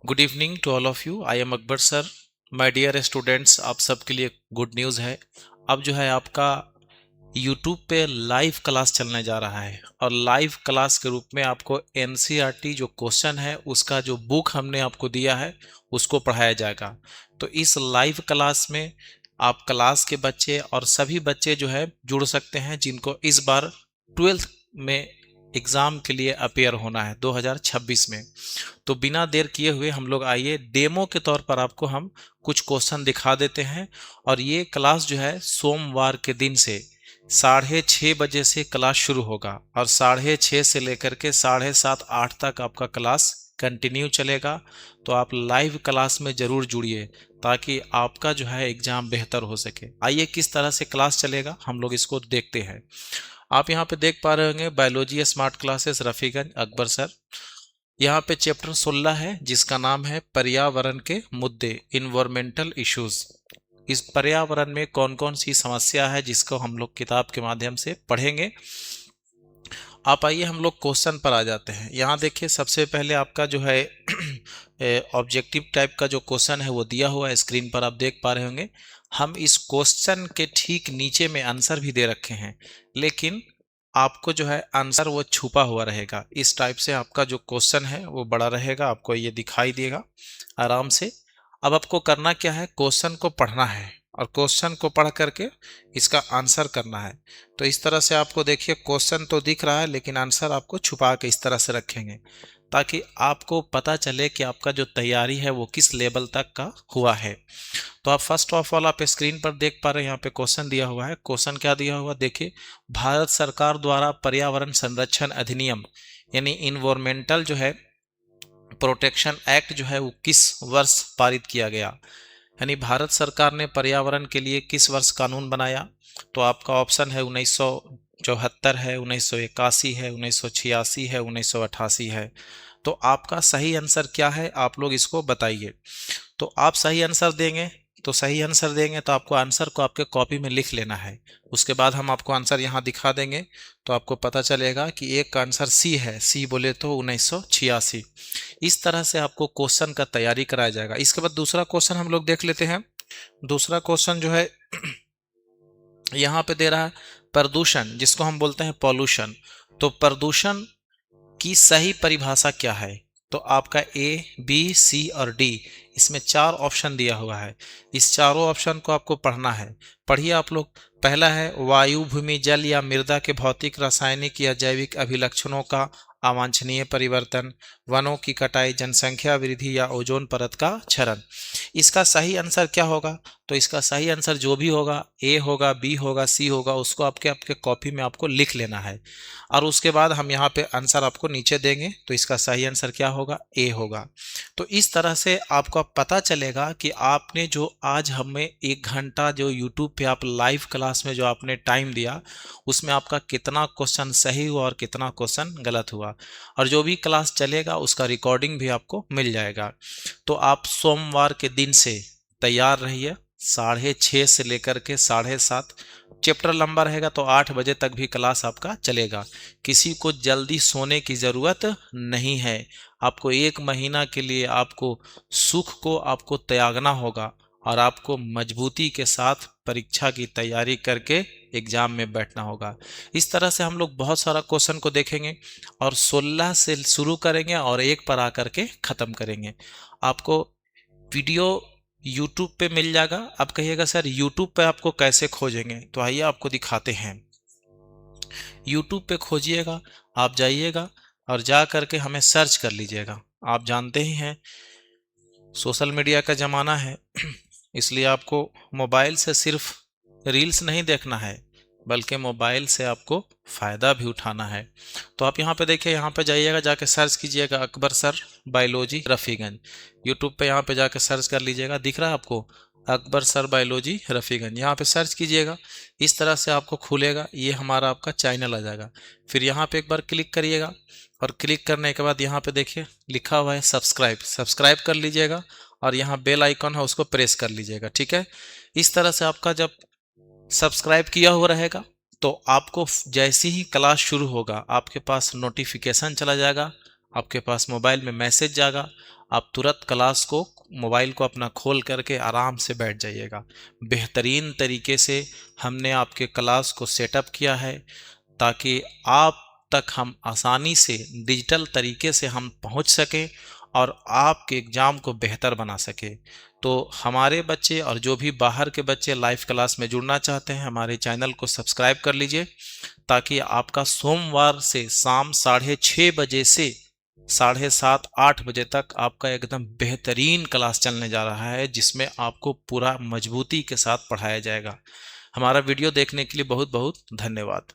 Good evening to all of you. I am Akbar sir. My dear students, आप सबके लिए good news है। अब जो है आपका यूट्यूब पे लाइव क्लास चलने जा रहा है और लाइव क्लास के रूप में आपको एनसीईआरटी जो क्वेश्चन है उसका जो बुक हमने आपको दिया है उसको पढ़ाया जाएगा। तो इस लाइव क्लास में आप क्लास के बच्चे और सभी बच्चे जो है जुड़ सकते हैं जिनको इस बार 12th में एग्ज़ाम के लिए अपेयर होना है 2026 में। तो बिना देर किए हुए हम लोग आइए डेमो के तौर पर आपको हम कुछ क्वेश्चन दिखा देते हैं। और ये क्लास जो है सोमवार के दिन से 6:30 बजे से क्लास शुरू होगा और 6:30 से लेकर के 7:30-8 तक आपका क्लास कंटिन्यू चलेगा। तो आप लाइव क्लास में ज़रूर जुड़िए ताकि आपका जो है एग्ज़ाम बेहतर हो सके। आइए किस तरह से क्लास चलेगा हम लोग इसको देखते हैं। आप यहाँ पे देख पा रहे होंगे biology smart classes Rafiganj Akbar sir. यहाँ पे चैप्टर 16 है जिसका नाम है पर्यावरण के मुद्दे, इन्वायरमेंटल इश्यूज। इस पर्यावरण में कौन कौन सी समस्या है जिसको हम लोग किताब के माध्यम से पढ़ेंगे। आप आइए हम लोग क्वेश्चन पर आ जाते हैं। यहाँ देखिए सबसे पहले आपका जो है ऑब्जेक्टिव टाइप का जो क्वेश्चन है वो दिया हुआ है, स्क्रीन पर आप देख पा रहे होंगे। हम इस क्वेश्चन के ठीक नीचे में आंसर भी दे रखे हैं, लेकिन आपको जो है आंसर वो छुपा हुआ रहेगा। इस टाइप से आपका जो क्वेश्चन है वो बड़ा रहेगा, आपको ये दिखाई देगा आराम से। अब आपको करना क्या है, क्वेश्चन को पढ़ना है और क्वेश्चन को पढ़ करके इसका आंसर करना है। तो इस तरह से आपको देखिए क्वेश्चन तो दिख रहा है लेकिन आंसर आपको छुपा के इस तरह से रखेंगे ताकि आपको पता चले कि आपका जो तैयारी है वो किस लेवल तक का हुआ है। तो आप फर्स्ट ऑफ ऑल आप स्क्रीन पर देख पा रहे हैं, यहाँ पे क्वेश्चन दिया हुआ है। क्वेश्चन क्या दिया हुआ देखिए, भारत सरकार द्वारा पर्यावरण संरक्षण अधिनियम यानी इन्वायरमेंटल जो है प्रोटेक्शन एक्ट जो है वो किस वर्ष पारित किया गया, यानी भारत सरकार ने पर्यावरण के लिए किस वर्ष कानून बनाया। तो आपका ऑप्शन है 1974 है, 1981 है, 1986 है, 1988 है। तो आपका सही आंसर क्या है आप लोग इसको बताइए। तो आप सही आंसर देंगे, तो सही आंसर देंगे तो आपको आंसर को आपके कॉपी में लिख लेना है। उसके बाद हम आपको आंसर यहाँ दिखा देंगे तो आपको पता चलेगा कि एक का आंसर सी है, सी बोले तो 1986। इस तरह से आपको क्वेश्चन का तैयारी कराया जाएगा। इसके बाद दूसरा क्वेश्चन हम लोग देख लेते हैं। दूसरा क्वेश्चन जो है यहाँ पे दे रहा है प्रदूषण, जिसको हम बोलते हैं पॉल्यूशन। तो प्रदूषण की सही परिभाषा क्या है। तो आपका ए, बी, सी और डी, इसमें 4 ऑप्शन दिया हुआ है। इस चारों ऑप्शन को आपको पढ़ना है। पढ़िए आप लोग। पहला है वायु, भूमि, जल या मृदा के भौतिक, रासायनिक या जैविक अभिलक्षणों का अवांछनीय परिवर्तन, वनों की कटाई, जनसंख्या वृद्धि या ओजोन परत का क्षरण। इसका सही आंसर क्या होगा। तो इसका सही आंसर जो भी होगा, ए होगा, बी होगा, सी होगा, उसको आपके आपके कॉपी में आपको लिख लेना है और उसके बाद हम यहाँ पे आंसर आपको नीचे देंगे। तो इसका सही आंसर क्या होगा, ए होगा। तो इस तरह से आपको पता चलेगा कि आपने जो आज हमें 1 घंटा जो यूट्यूब पे आप लाइव क्लास में जो आपने टाइम दिया उसमें आपका कितना क्वेश्चन सही हुआ और कितना क्वेश्चन गलत हुआ। और जो भी क्लास चलेगा उसका रिकॉर्डिंग भी आपको मिल जाएगा। तो आप सोमवार के दिन से तैयार रहिए। 6:30 से लेकर के 7:30 चैप्टर लंबा रहेगा तो 8 बजे तक भी क्लास आपका चलेगा। किसी को जल्दी सोने की ज़रूरत नहीं है। आपको 1 महीना के लिए आपको सुख को आपको त्यागना होगा और आपको मजबूती के साथ परीक्षा की तैयारी करके एग्जाम में बैठना होगा। इस तरह से हम लोग बहुत सारा क्वेश्चन को देखेंगे और 16 से शुरू करेंगे और 1 पर आकर के ख़त्म करेंगे। आपको वीडियो YouTube पे मिल जाएगा। आप कहिएगा सर YouTube पे आपको कैसे खोजेंगे, तो आइए आपको दिखाते हैं। YouTube पे खोजिएगा, आप जाइएगा और जा करके हमें सर्च कर लीजिएगा। आप जानते ही हैं सोशल मीडिया का ज़माना है इसलिए आपको मोबाइल से सिर्फ रील्स नहीं देखना है बल्कि मोबाइल से आपको फ़ायदा भी उठाना है। तो आप यहाँ पे देखिए, यहाँ पे जाइएगा, जाके सर्च कीजिएगा Akbar sir biology Rafiganj. YouTube पे यहाँ पे जाके सर्च कर लीजिएगा, दिख रहा है आपको अकबर सर बायोलॉजी रफ़ीगंज। यहाँ पे सर्च कीजिएगा, इस तरह से आपको खुलेगा, ये हमारा आपका चैनल आ जाएगा। फिर यहाँ पे एक बार क्लिक करिएगा और क्लिक करने के बाद यहाँ पे देखिए लिखा हुआ है सब्सक्राइब, सब्सक्राइब कर लीजिएगा और यहाँ बेल आइकन है उसको प्रेस कर लीजिएगा। ठीक है, इस तरह से आपका जब सब्सक्राइब किया हुआ रहेगा तो आपको जैसे ही क्लास शुरू होगा आपके पास नोटिफिकेशन चला जाएगा आपके पास मोबाइल में मैसेज जाएगा, आप तुरंत क्लास को मोबाइल को अपना खोल करके आराम से बैठ जाइएगा। बेहतरीन तरीके से हमने आपके क्लास को सेटअप किया है ताकि आप तक हम आसानी से डिजिटल तरीके से हम पहुंच सकें और आपके एग्ज़ाम को बेहतर बना सके। तो हमारे बच्चे और जो भी बाहर के बच्चे लाइव क्लास में जुड़ना चाहते हैं, हमारे चैनल को सब्सक्राइब कर लीजिए ताकि आपका सोमवार से शाम 6:30 बजे से 7:30-8 बजे तक आपका एकदम बेहतरीन क्लास चलने जा रहा है, जिसमें आपको पूरा मजबूती के साथ पढ़ाया जाएगा। हमारा वीडियो देखने के लिए बहुत बहुत धन्यवाद।